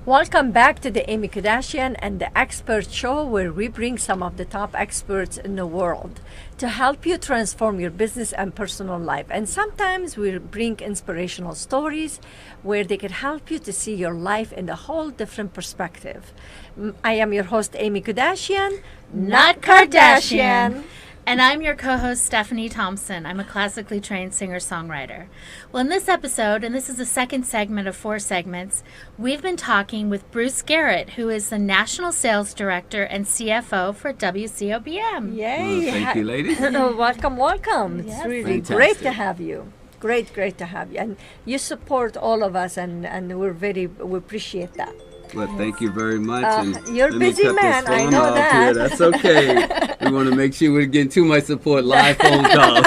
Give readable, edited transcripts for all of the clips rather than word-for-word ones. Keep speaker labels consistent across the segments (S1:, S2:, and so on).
S1: Welcome back to the Amy Kardashian and the Expert Show, where we bring some of the top experts in the world to help you transform your business and personal life. And sometimes we bring inspirational stories where they can help you to see your life in a whole different perspective. I am your host, Amy Kardashian, not Kardashian.
S2: And I'm your co-host, Stephanie Thompson. I'm a classically trained singer-songwriter. Well, in this episode, and this is the second segment of 4 segments, we've been talking with Bruce Garrett, who is the National Sales Director and CFO for WCOBM.
S1: Yay.
S3: Well, thank you, ladies.
S1: Welcome.
S2: Yes.
S1: It's really
S3: Fantastic.
S1: great to have you. Great to have you. And you support all of us, and we appreciate that.
S3: Well, thank you very much.
S1: You're a
S3: let me
S1: busy
S3: cut this
S1: man, I
S3: phone
S1: know
S3: off
S1: that.
S3: here. That's okay. We want to make sure we're getting too much support live phone calls.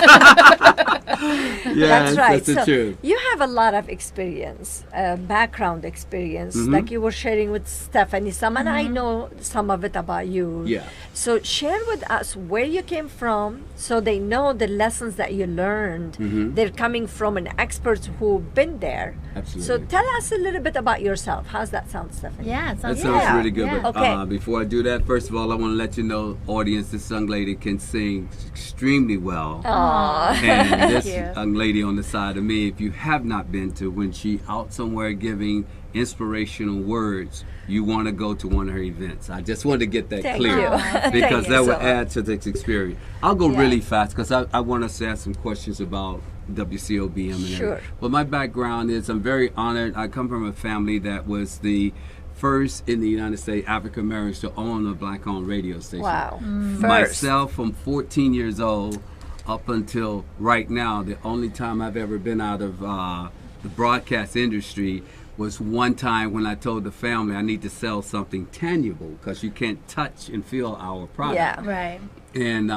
S1: That's right.
S3: That's the truth.
S1: You have a lot of experience, background experience, like you were sharing with Stephanie some, and I know some of it about you.
S3: Yeah.
S1: So share with us where you came from, so they know the lessons that you learned. They're coming from an expert who've been there.
S3: Absolutely.
S1: So tell us a little bit about yourself. How's that sound, Stephanie?
S2: Yeah, it
S3: That
S2: sounds
S3: sounds
S1: Yeah.
S3: really good.
S2: Yeah.
S3: But
S1: Okay.
S3: before I do that, first of all, I want to let you know, audience, this young lady can sing extremely well.
S1: Aw.
S3: And this
S2: you.
S3: young lady on the side of me, if you have not been to, when she out somewhere giving inspirational words, you want to go to one of her events. I just wanted to get that
S1: Thank
S3: clear.
S1: you.
S3: Because
S1: Thank
S3: that
S1: you
S3: will
S1: so
S3: add to this experience. I'll go
S1: Yeah.
S3: really fast because I want us to ask some questions about WCOBM and
S1: Sure.
S3: everything. But my background is I'm very honored. I come from a family that was the first in the United States African Americans to own a black-owned radio station.
S1: Wow. First.
S3: Myself, from 14 years old up until right now, the only time I've ever been out of the broadcast industry was one time when I told the family I need to sell something tangible because you can't touch and feel our product.
S1: Yeah.
S2: right.
S3: And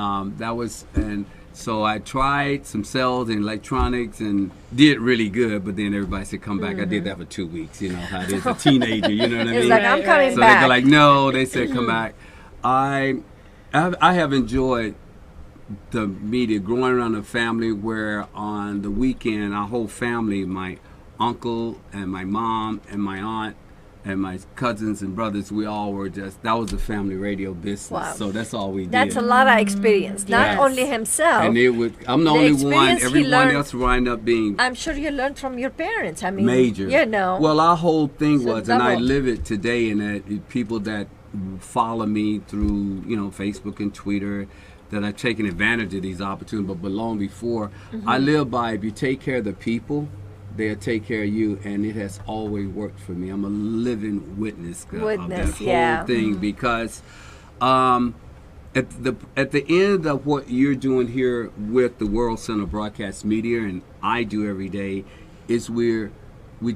S3: so I tried some sales in electronics and did really good, but then everybody said, come back. I did that for 2 weeks, you know, how it is a teenager, you know what I
S1: It's
S3: mean?
S1: like, I'm coming
S3: So
S1: back.
S3: they go like, no, they said, come back. I have enjoyed the media, growing around a family where on the weekend, our whole family, my uncle and my mom and my aunt and my cousins and brothers, we all were just, that was a family radio business.
S1: Wow.
S3: So that's all we
S1: That's
S3: did.
S1: a lot of experience. Not
S2: Yes.
S1: only himself.
S3: And it would, I'm the
S1: The
S3: only one,
S1: experience he
S3: everyone
S1: learned-
S3: else wind up being
S1: I'm sure you learned from your parents. I mean,
S3: major.
S1: You know.
S3: Well, our whole thing
S1: So
S3: was, and I
S1: double.
S3: live it today, and that people that follow me through, you know, Facebook and Twitter, that I've taken advantage of these opportunities, but long before, I live by, if you take care of the people, they'll take care of you, and it has always worked for me. I'm a living witness, of
S1: Witness,
S3: that whole
S1: yeah.
S3: thing, because at the end of what you're doing here with the World Center of Broadcast Media, and I do every day, is we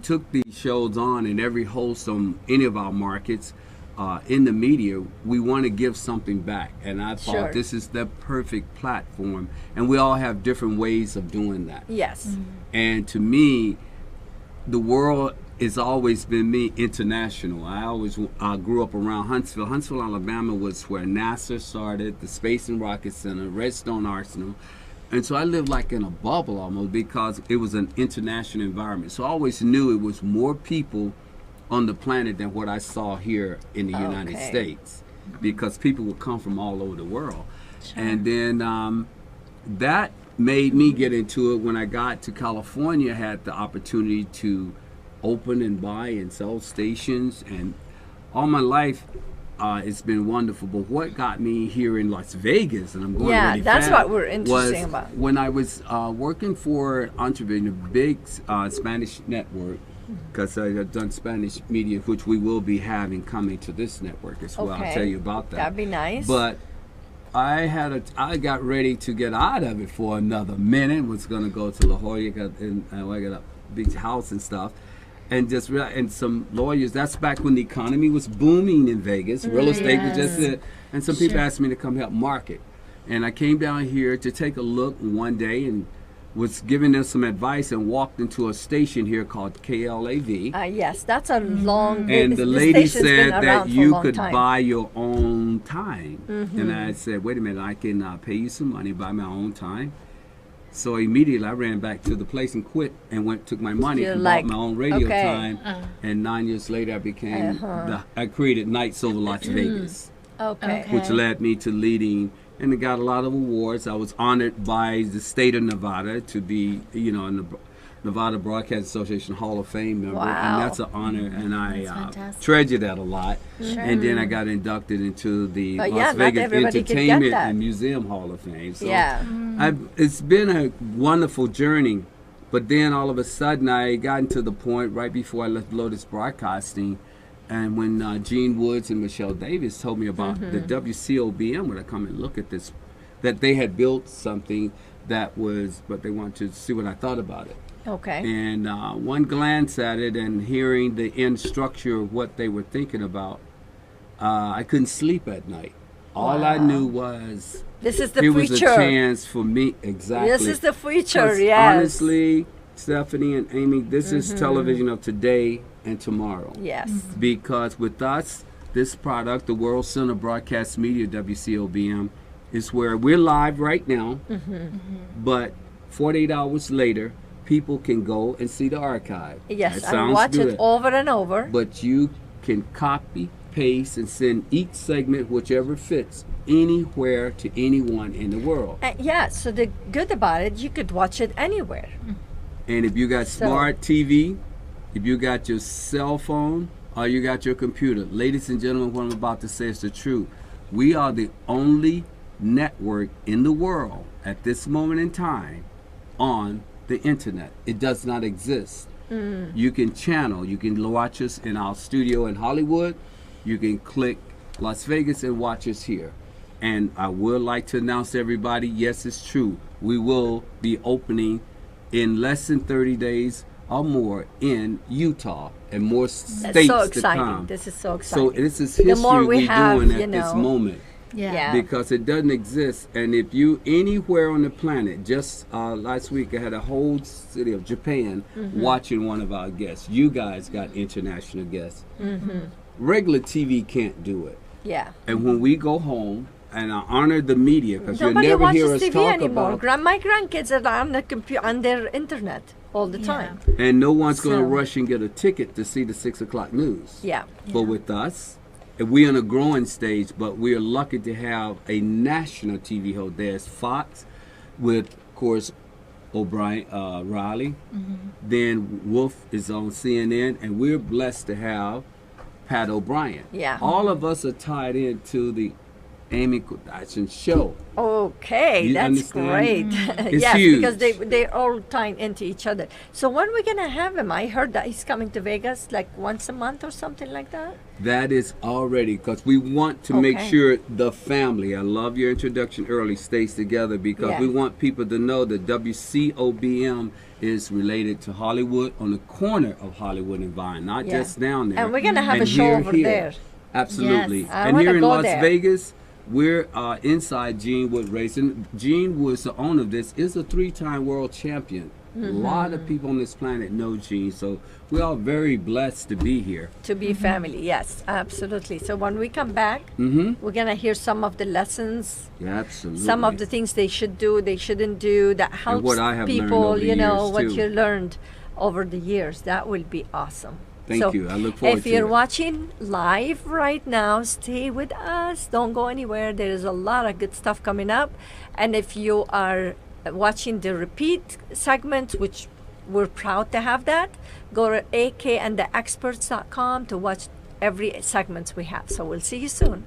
S3: took these shows on, and every host on any of our markets in the media, we want to give something back. And I thought
S1: Sure.
S3: this is the perfect platform. And we all have different ways of doing that.
S1: Yes.
S3: And to me, the world has always been international. I grew up around Huntsville. Huntsville, Alabama was where NASA started, the Space and Rocket Center, Redstone Arsenal. And so I lived like in a bubble almost because it was an international environment. So I always knew it was more people on the planet than what I saw here in the United
S1: Okay.
S3: States, because people would come from all over the world. And then that made me get into it. When I got to California, I had the opportunity to open and buy and sell stations, and all my life it's been wonderful. But what got me here in Las Vegas, and I'm going
S1: Yeah,
S3: really
S1: that's
S3: fast,
S1: what we're interested about.
S3: when I was working for Entrepreneur, a big Spanish network, because I have done Spanish media, which we will be having coming to this network as well.
S1: Okay.
S3: I'll tell you about that.
S1: That'd be nice.
S3: But I got ready to get out of it for another minute. Was going to go to La Jolla, I got a big house and stuff, and and some lawyers. That's back when the economy was booming in Vegas. Real estate was just it, and some people asked me to come help market, and I came down here to take a look one day and was giving them some advice, and walked into a station here called KLAV.
S1: Yes, that's a long.
S3: And
S1: this
S3: the lady
S1: station's been
S3: said
S1: around
S3: that
S1: for a
S3: you
S1: long
S3: could
S1: time.
S3: buy your own time. And I said, wait a minute, I can pay you some money, buy my own time. So immediately I ran back to the place and quit and took my money
S1: You're
S3: and
S1: like,
S3: bought my own radio
S1: okay.
S3: time. And 9 years later, I became I created Nights Over Las Vegas,
S1: Okay.
S3: which led me to leading, and it got a lot of awards. I was honored by the state of Nevada to be, in the Nevada Broadcast Association Hall of Fame member,
S1: Wow.
S3: and that's an honor, and I
S2: fantastic.
S3: treasure that a lot. And then I got inducted into the
S1: But
S3: Las
S1: not
S3: Vegas
S1: everybody could get
S3: Entertainment
S1: that.
S3: and Museum Hall of Fame. So
S1: Yeah.
S3: it's been a wonderful journey, but then all of a sudden I got into the point right before I left Lotus Broadcasting, and when Gene Woods and Michelle Davis told me about the WCOBM, when I come and look at this, that they had built something that was, but they wanted to see what I thought about it.
S1: Okay.
S3: And one glance at it and hearing the end structure of what they were thinking about, I couldn't sleep at night. All I knew was
S1: This is the
S3: it was a
S1: future.
S3: chance for me. Exactly.
S1: This is the future,
S3: 'Cause
S1: yes.
S3: honestly, Stephanie and Amy, this is television of today and tomorrow.
S1: Yes.
S3: Because with us, this product, the World Center of Broadcast Media, WCOBM, is where we're live right now, but 48 hours later, people can go and see the archive.
S1: Yes,
S3: That
S1: and
S3: sounds
S1: watch
S3: good.
S1: it over and over.
S3: But you can copy, paste, and send each segment, whichever fits, anywhere to anyone in the world.
S1: Yeah, so the good about it, you could watch it anywhere.
S3: And if you got
S1: So-
S3: smart TV, if you got your cell phone, or you got your computer, ladies and gentlemen, what I'm about to say is the truth. We are the only network in the world at this moment in time on the internet. It does not exist. You can channel, you can watch us in our studio in Hollywood, you can click Las Vegas and watch us here. And I would like to announce to everybody, yes, it's true. We will be opening in less than 30 days or more in Utah and more states
S1: That's so
S3: to
S1: exciting.
S3: come.
S1: This is so
S3: So
S1: exciting.
S3: this is
S1: The
S3: history
S1: more we
S3: we're
S1: have,
S3: doing
S1: you
S3: at this
S1: know.
S3: moment.
S2: Yeah.
S3: Because it doesn't exist. And if you anywhere on the planet, just last week I had a whole city of Japan watching one of our guests. You guys got international guests. Regular TV can't do it.
S1: Yeah.
S3: And when we go home, and I honor the media, because you'll
S1: Nobody
S3: never hear
S1: watches
S3: us
S1: TV
S3: talk
S1: anymore.
S3: about,
S1: My grandkids are on the on their internet all the
S2: Yeah.
S1: time.
S3: and no one's going to
S1: So-
S3: rush and get a ticket to see the 6 o'clock news.
S1: Yeah.
S3: But with us, we're in a growing stage, but we're lucky to have a national TV host. There's Fox with, of course, O'Brien, Riley. Then Wolf is on CNN, and we're blessed to have Pat O'Brien.
S1: Yeah.
S3: All of us are tied into the Amy Kardashian show.
S1: Okay,
S3: You
S1: that's
S3: understand?
S1: great.
S3: It's
S1: yes,
S3: huge.
S1: because they're all tying into each other. So when are we gonna have him? I heard that he's coming to Vegas like once a month or something like that.
S3: That is already, because we want to make
S1: Okay.
S3: sure the family, I love your introduction early, stays together, because
S1: Yeah.
S3: we want people to know that WCOBM is related to Hollywood, on the corner of Hollywood and Vine, not
S1: Yeah.
S3: just down there.
S1: And we're gonna have
S3: And
S1: a show
S3: here,
S1: over
S3: here.
S1: there.
S3: Absolutely.
S2: Yes.
S1: I
S3: And here
S1: wanna
S3: in
S1: go
S3: Las
S1: there.
S3: Vegas, we're inside Gene Wood Racing. Gene was the owner of this, is a 3-time world champion. A lot of people on this planet know Gene, so we are very blessed to be here.
S1: To be family, yes, absolutely. So when we come back,
S3: Mm-hmm.
S1: we're gonna hear some of the lessons,
S3: Yeah, absolutely.
S1: some of the things they should do, they shouldn't do, that helps
S3: what I have learned
S1: people,
S3: over the
S1: you know,
S3: years,
S1: what
S3: too.
S1: you learned over the years. That will be awesome.
S3: Thank
S1: So
S3: you. I look forward
S1: if
S3: to
S1: you're
S3: it.
S1: watching live right now, stay with us. Don't go anywhere. There is a lot of good stuff coming up. And if you are watching the repeat segments, which we're proud to have that, go to akandtheexperts.com to watch every segments we have. So we'll see you soon.